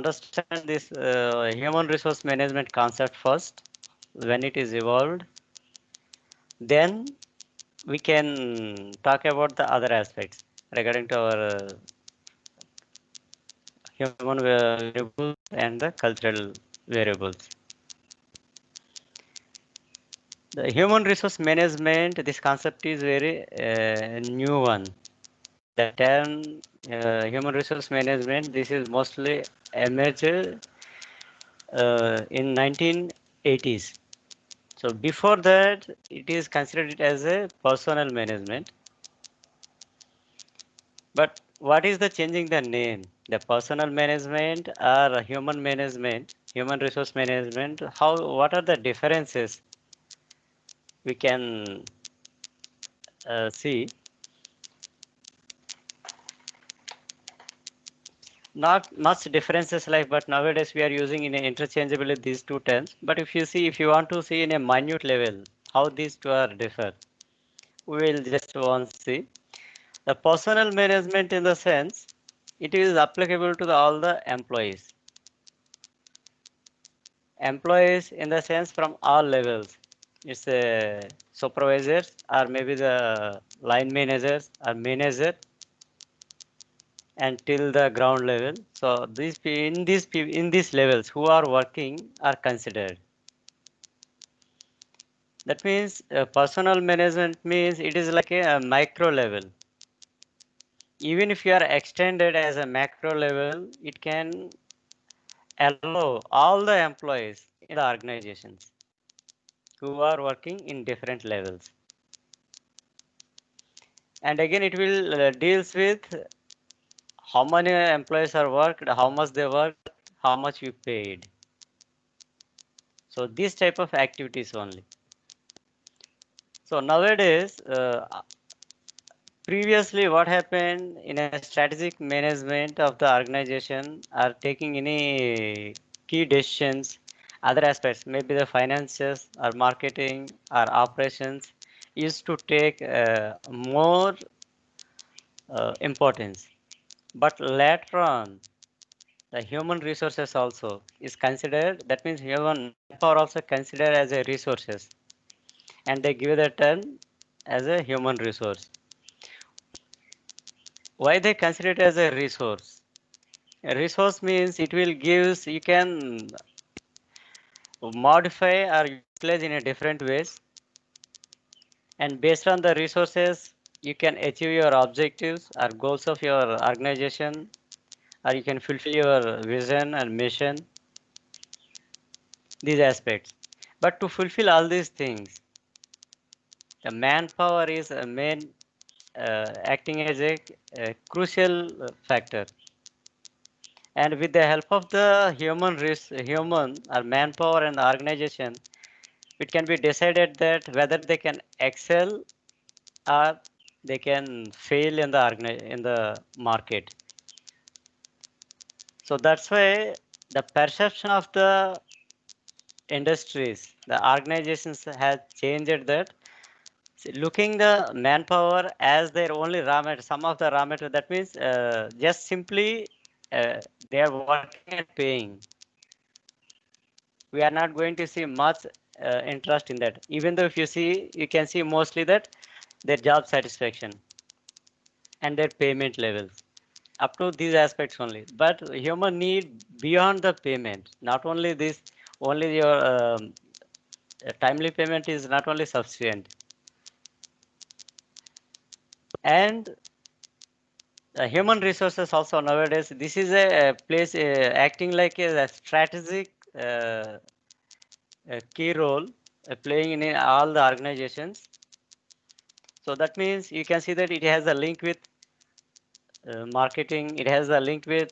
understand this human resource management concept first, when it is evolved, then we can talk about the other aspects regarding to our human variables and the cultural variables. The human resource management, this concept is very new one. The term human resource management, this is mostly emerged in 1980s. So before that, it is considered as a personnel management. But what is the changing the name? The personnel management or human management, human resource management? How? What are the differences we can see? Not much differences like, but nowadays we are using in interchangeably these two terms. But if you see, if you want to see in a minute level how these two are differ, we will just once see. The personnel management in the sense, it is applicable to all the employees. Employees in the sense from all levels. It's a supervisors or maybe the line managers or manager and till the ground level. So in these levels who are working are considered. That means personal management means it is like a micro level. Even if you are extended as a macro level, it can allow all the employees in the organizations who are working in different levels. And again, it will deals with how many employees are worked, how much they worked, how much you paid. So this type of activities only. So nowadays, previously what happened in a strategic management of the organization are taking any key decisions, other aspects, maybe the finances or marketing or operations used to take more importance. But later on, the human resources also is considered, that means human power also considered as a resources, and they give the term as a human resource. Why they consider it as a resource? A resource means it will gives, you can modify or utilize in a different ways, and based on the resources you can achieve your objectives or goals of your organization, or you can fulfill your vision and mission, these aspects. But to fulfill all these things, the manpower is a main acting as a crucial factor. And with the help of the human or manpower and the organization, it can be decided that whether they can excel or they can fail in the market. So that's why the perception of the industries, the organizations has changed that. See, looking the manpower as their only raw material, some of the raw material, that means just simply they are working and paying. We are not going to see much interest in that. Even though if you see, you can see mostly that their job satisfaction and their payment levels up to these aspects only. But human need beyond the payment, not only this, only your timely payment is not only sufficient. And human resources also nowadays, this is a place acting like a strategic key role playing in all the organizations. So that means you can see that it has a link with marketing, it has a link with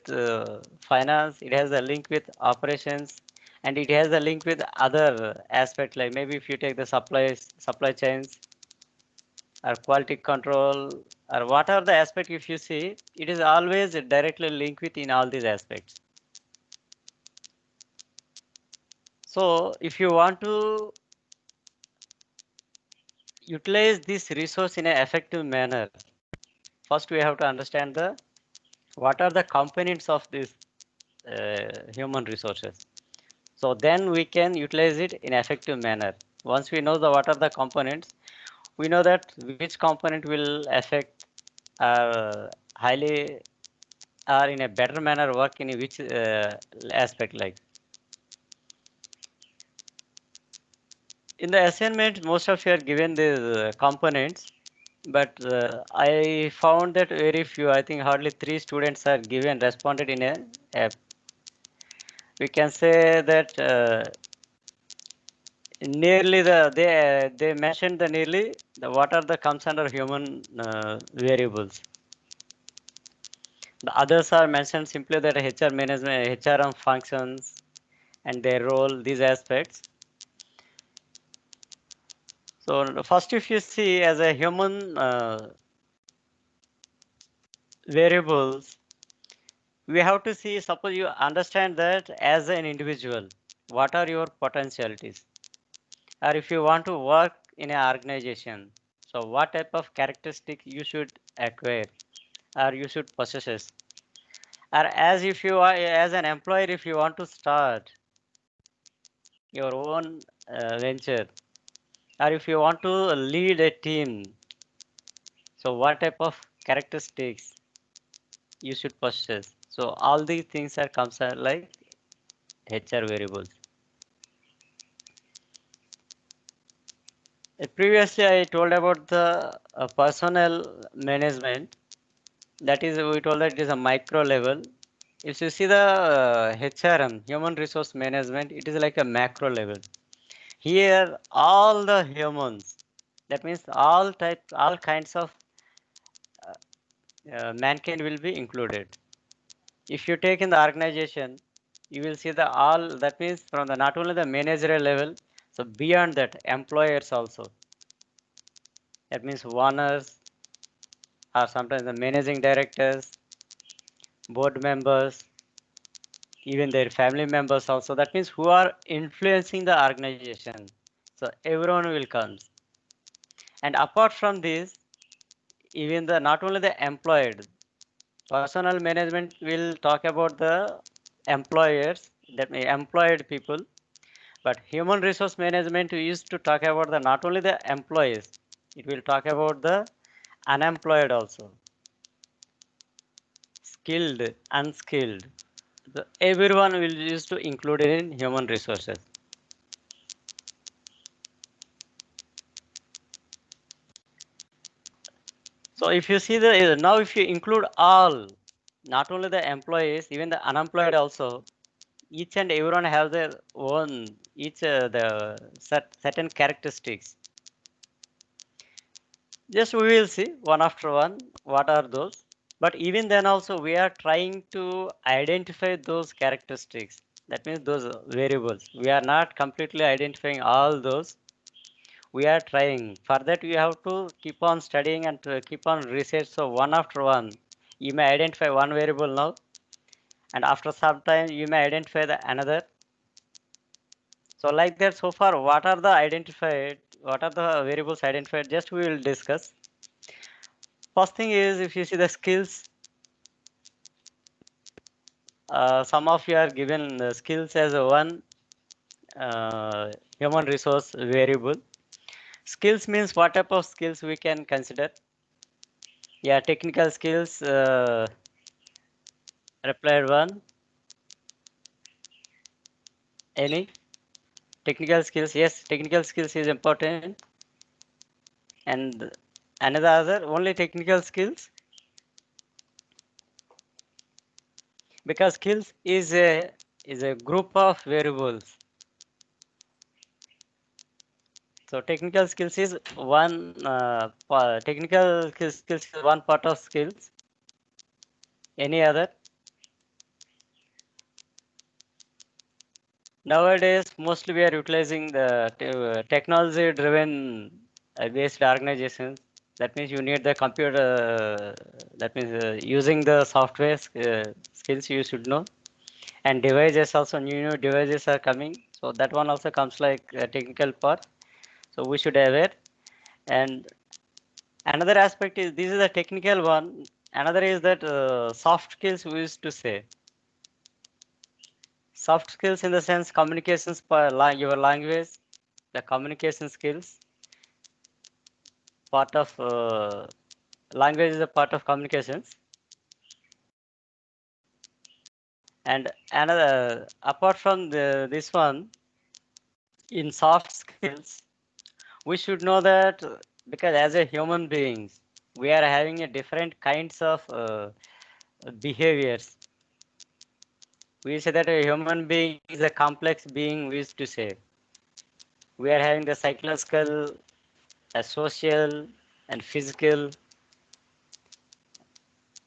finance, it has a link with operations, and it has a link with other aspects, like maybe if you take the supply chains or quality control or what are the aspect, if you see, it is always directly linked with in all these aspects. So if you want to utilize this resource in an effective manner, first we have to understand the what are the components of this. human resources. So then we can utilize it in effective manner. Once we know what are the components, we know that which component will affect highly or in a better manner work in which aspect. Like in the assignment, most of you are given these components, but I found that very few, I think hardly 3 students are given responded in a we can say that nearly they mentioned the nearly what are the comes under human variables. The others are mentioned simply that HR management, HRM functions and their role, these aspects. So first, if you see as a human variables, we have to see. Suppose you understand that as an individual, what are your potentialities, or if you want to work in an organization, so what type of characteristic you should acquire or you should possess, or as if you are as an employer, if you want to start your own venture, or if you want to lead a team, so what type of characteristics you should possess. So all these things are comes are like HR variables. Previously I told about the personnel management. That is, we told that it is a micro level. If you see the HRM, human resource management, it is like a macro level. Here all the humans, that means all types, all kinds of mankind will be included. If you take in the organization, you will see the all, that means from the not only the managerial level, so beyond that employers also, that means owners or sometimes the managing directors, board members, even their family members also, that means who are influencing the organization. So everyone will come. And apart from this, even the not only the employed, personal management will talk about the employers, that means employed people. But human resource management we used to talk about the not only the employees, it will talk about the unemployed also, skilled, unskilled. Everyone will used to include in human resources. So if you see the now if you include all, not only the employees, even the unemployed also, each and everyone have their own each the certain characteristics. Just we will see one after one what are those. But even then also we are trying to identify those characteristics. That means those variables. We are not completely identifying all those. We are trying. For that we have to keep on studying and to keep on research. So one after one, you may identify one variable now, and after some time you may identify the another. So like that, so far, what are the identified? What are the variables identified? Just we will discuss. First thing is, if you see the skills, some of you are given the skills as a one human resource variable. Skills means what type of skills we can consider. Yeah, technical skills, replied one. Any technical skills? Yes, technical skills is important. And another other only technical skills, because skills is a group of variables. So technical skills is one technical skills is one part of skills. Any other? Nowadays, mostly we are utilizing the technology-driven based organizations. That means you need the computer. That means using the software skills you should know, and devices also. New devices are coming, so that one also comes like a technical part. So we should aware. And another aspect is this is the technical one. Another is that soft skills we used to say. Soft skills in the sense communications per your language, the communication skills, part of language is a part of communications. And another, apart from this one, in soft skills, we should know that because as a human beings, we are having a different kinds of behaviors. We say that a human being is a complex being, we used to say. We are having the psychological, social, and physical,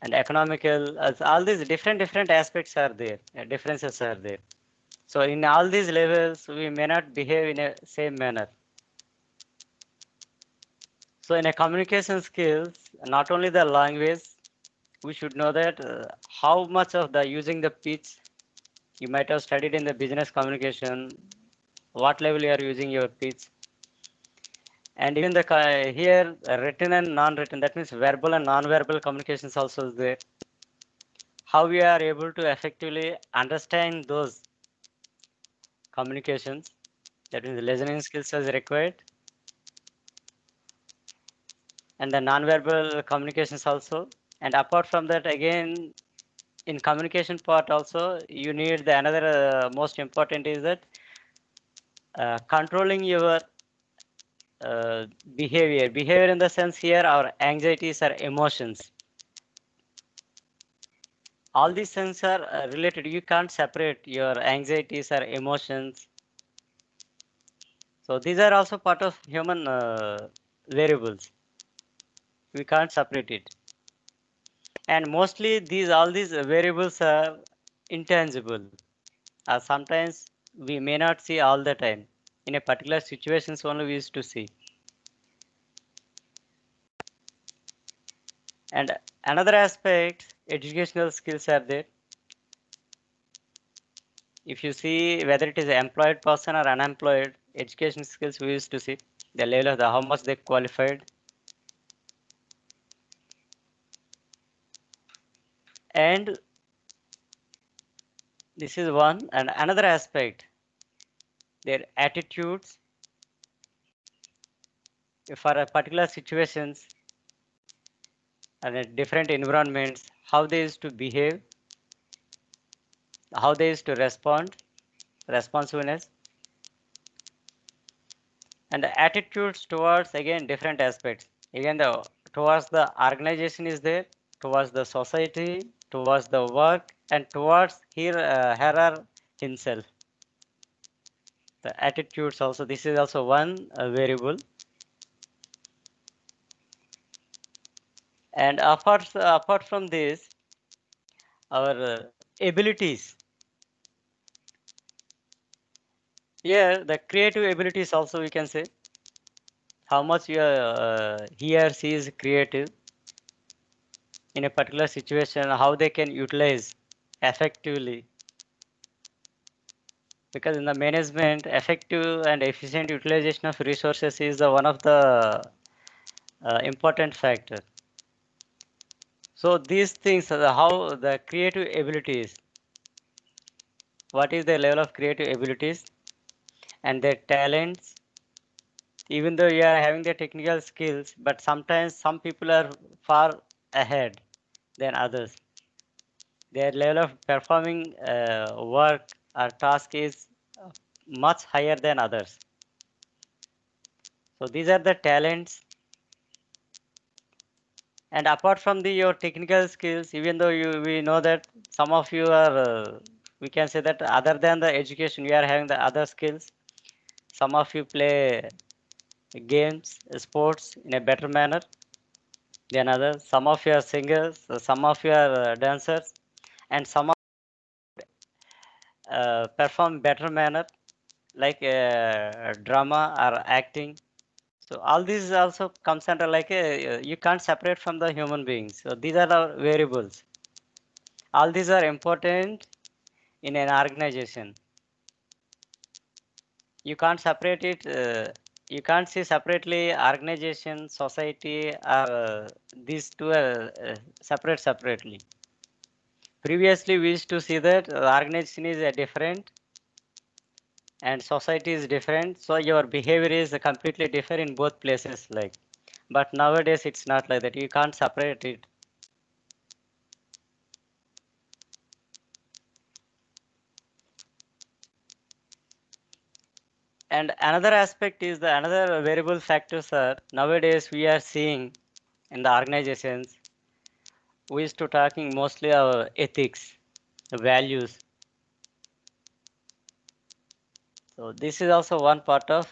and economical. All these different aspects are there, differences are there. So in all these levels, we may not behave in a same manner. So in a communication skills, not only the language, we should know that how much of the using the pitch. You might have studied in the business communication, what level you are using your pitch. And even the here written and non-written, that means verbal and non-verbal communications also is there. How we are able to effectively understand those communications, that means listening skills is required, and the non-verbal communications also. And apart from that, again, in communication part also, you need the another most important is that controlling your behavior. Behavior in the sense here, our anxieties or emotions. All these things are related. You can't separate your anxieties or emotions. So these are also part of human variables. We can't separate it. And mostly all these variables are intangible. Sometimes we may not see all the time. In a particular situations only we used to see. And another aspect, educational skills are there. If you see whether it is an employed person or unemployed, education skills we used to see the level of how much they qualified. And this is one. And another aspect, their attitudes for a particular situations and different environments, how they used to behave, how they used to respond, responsiveness, and the attitudes towards again different aspects. Again, the towards the organization is there, towards the society, towards the work, and towards her or himself. The attitudes also. This is also one variable. And apart from this, our abilities. Here, the creative abilities also we can say how much he or she is creative in a particular situation, how they can utilize effectively. Because in the management, effective and efficient utilization of resources is one of the important factor. So these things, how the creative abilities, what is the level of creative abilities and their talents, even though you are having the technical skills, but sometimes some people are far ahead than others. Their level of performing work or task is much higher than others. So these are the talents. And apart from your technical skills, even though we know that some of you are, we can say that other than the education, you are having the other skills. Some of you play games, sports in a better manner than others. Some of you are singers, some of you are dancers, and some of perform better manner like drama or acting. So all these also comes under like you can't separate from the human beings. So these are our variables. All these are important in an organization. You can't separate it. You can't see separately organization, society, these two are separately. Previously, we used to see that the organization is different and society is different, so your behavior is completely different in both places. Like, but nowadays it's not like that. You can't separate it. And another aspect is the another variable factors are nowadays we are seeing in the organizations. We used to talking mostly our ethics, values. So this is also one part of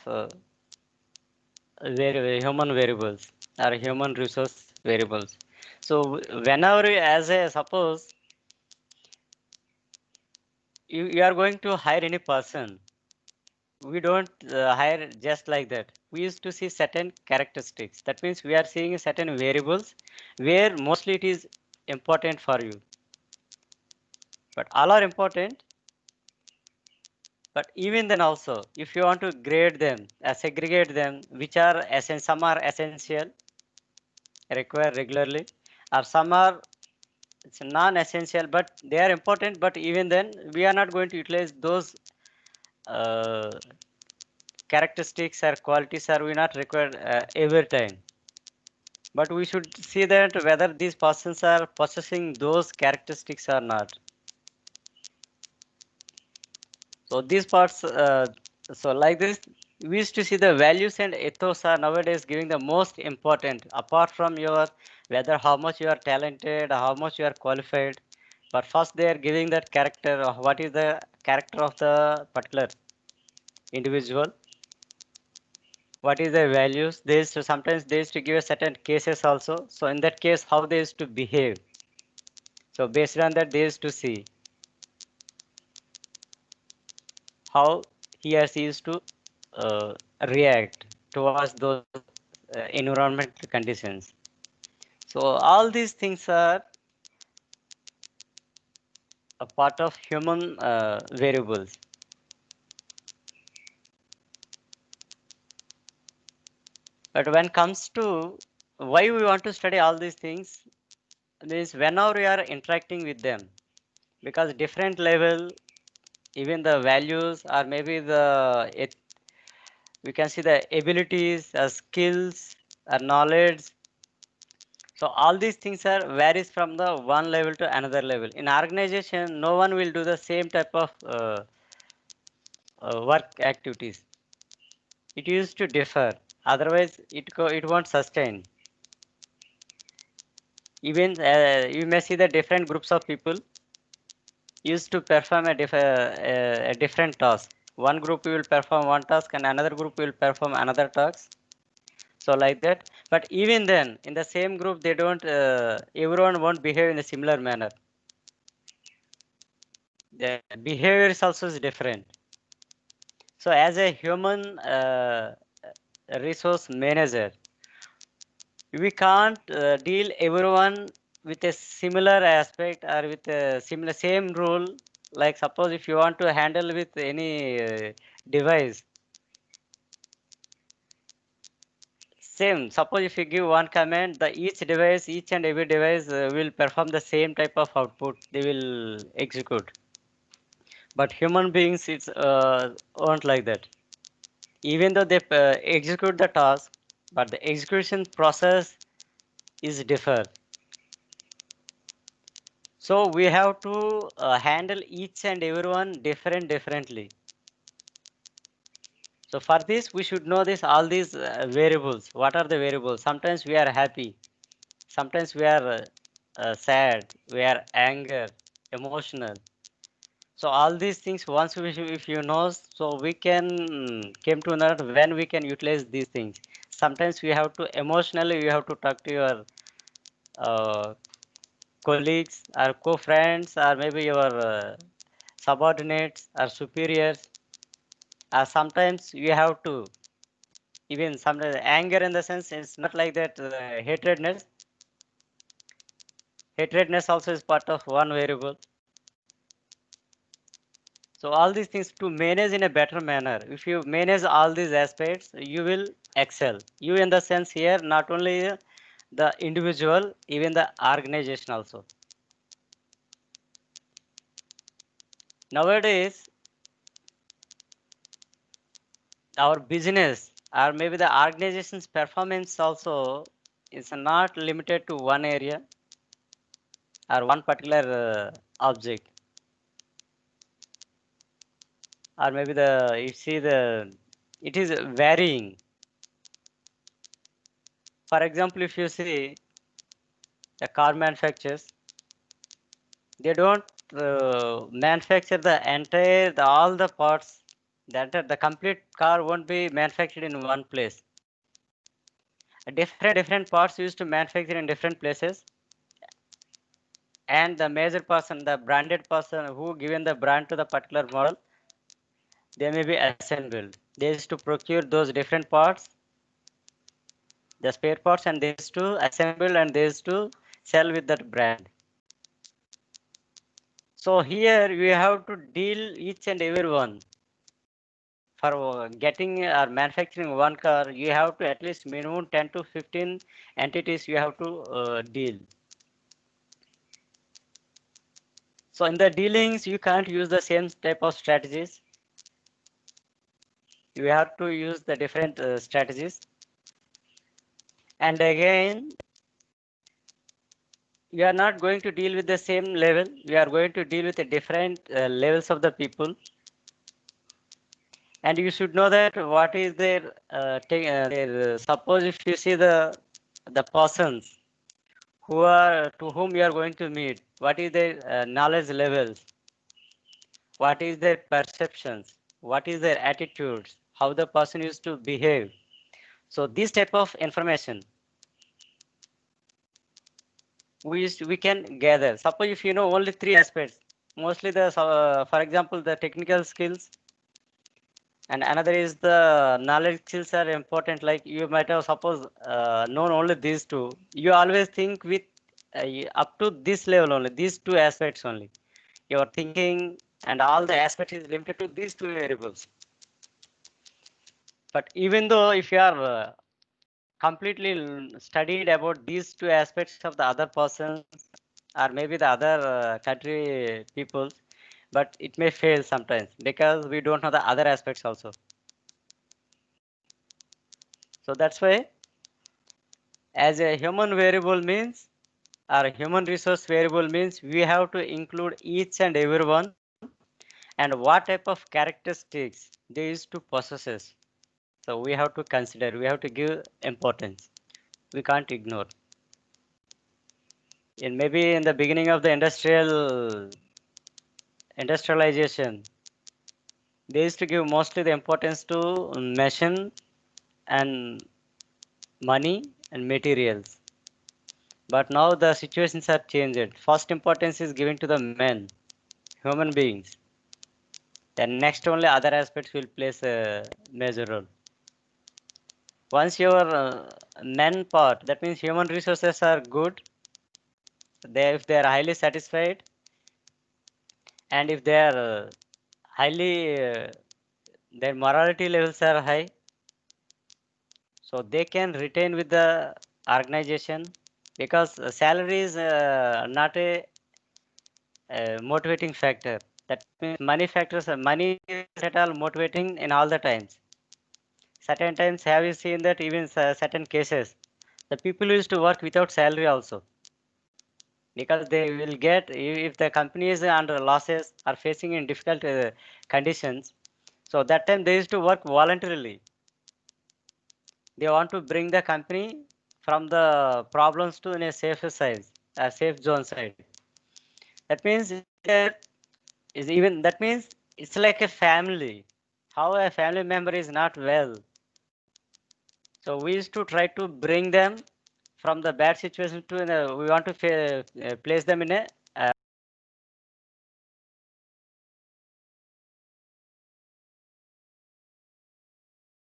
human variables or human resource variables. So whenever as a suppose you are going to hire any person, we don't hire just like that. We used to see certain characteristics. That means we are seeing certain variables where mostly it is important for you. But all are important. But even then also, if you want to grade them, segregate them, which are some are essential, require regularly, or some are it's non-essential, but they are important. But even then, we are not going to utilize those uh, characteristics or qualities are we not required every time. But we should see that whether these persons are possessing those characteristics or not. So these parts, so like this, we used to see the values and ethos are nowadays giving the most important apart from your whether how much you are talented, how much you are qualified. But first they are giving that character of what is the character of the particular individual, what is their values. They used to sometimes they used to give a certain cases also. So in that case, how they used to behave. So based on that, they used to see how he or she used to react towards those environmental conditions. So all these things are a part of human variables. But when comes to why we want to study all these things, means whenever we are interacting with them, because different level, even the values or maybe we can see the abilities, skills, knowledge. So all these things are varies from the one level to another level. In organization, no one will do the same type of work activities. It used to differ. Otherwise, it won't sustain. Even you may see the different groups of people used to perform a different task. One group will perform one task and another group will perform another task. So like that. But even then, in the same group, they don't. Everyone won't behave in a similar manner. The behavior is also is different. So as a human resource manager, we can't deal everyone with a similar aspect or with a similar same rule. Like suppose if you want to handle with any device, same. Suppose if you give one command, the each and every device will perform the same type of output. They will execute. But human beings, it's aren't like that. Even though they execute the task, but the execution process is differ. So we have to handle each and everyone differently. So for this, we should know this all these variables. What are the variables? Sometimes we are happy, sometimes we are sad, we are anger, emotional. So all these things, once if you know, so we can came to know when we can utilize these things. Sometimes we have to emotionally, you have to talk to your uh, colleagues or co-friends or maybe your subordinates or superiors. Sometimes you have to even sometimes anger in the sense it's not like that hatredness also is part of one variable. So all these things to manage in a better manner. If you manage all these aspects, you will excel. You in the sense here, not only the individual, even the organization also. Nowadays, our business or maybe the organization's performance also is not limited to one area or one particular object, or maybe the you see the it is varying. For example, if you see the car manufacturers, they don't manufacture the entire all the parts. That the complete car won't be manufactured in one place. Different parts used to manufacture in different places, and the major person, the branded person who given the brand to the particular model, they may be assembled. They used to procure those different parts, the spare parts, and they used to assemble and they used to sell with that brand. So here we have to deal each and every one. For getting or manufacturing one car, you have to at least minimum 10 to 15 entities you have to deal. So in the dealings, you can't use the same type of strategies. You have to use the different strategies. And again, you are not going to deal with the same level. You are going to deal with the different levels of the people. And you should know that what is their suppose if you see the persons who are to whom you are going to meet, what is their knowledge levels, what is their perceptions, what is their attitudes, how the person used to behave. So this type of information we can gather. Suppose if you know only three aspects, mostly the for example the technical skills, and another is the knowledge skills are important. Like you might have suppose known only these two. You always think with up to this level only, these two aspects only. Your thinking and all the aspect is limited to these two variables. But even though if you are completely studied about these two aspects of the other persons or maybe the other country people, but it may fail sometimes because we don't know the other aspects also. So that's why as a human variable means or human resource variable means we have to include each and every one and what type of characteristics they used to possess. So we have to consider, we have to give importance. We can't ignore. In maybe in the beginning of the industrialization, they used to give mostly the importance to machine and money and materials. But now the situations have changed. First importance is given to the men, human beings. Then next only other aspects will place a major role. Once your men part, that means human resources are good. If they are highly satisfied, and if they are highly their morality levels are high, so they can retain with the organization because salary is not a motivating factor. That means money factors, money is at all motivating in all the times. Certain times, have you seen that even certain cases, the people used to work without salary also because they will get if the company is under losses or facing in difficult conditions. So that time they used to work voluntarily. They want to bring the company from the problems to in a safer side, a safe zone side. That means that is even that means it's like a family. How a family member is not well. So we used to try to bring them from the bad situation to we want to place them in a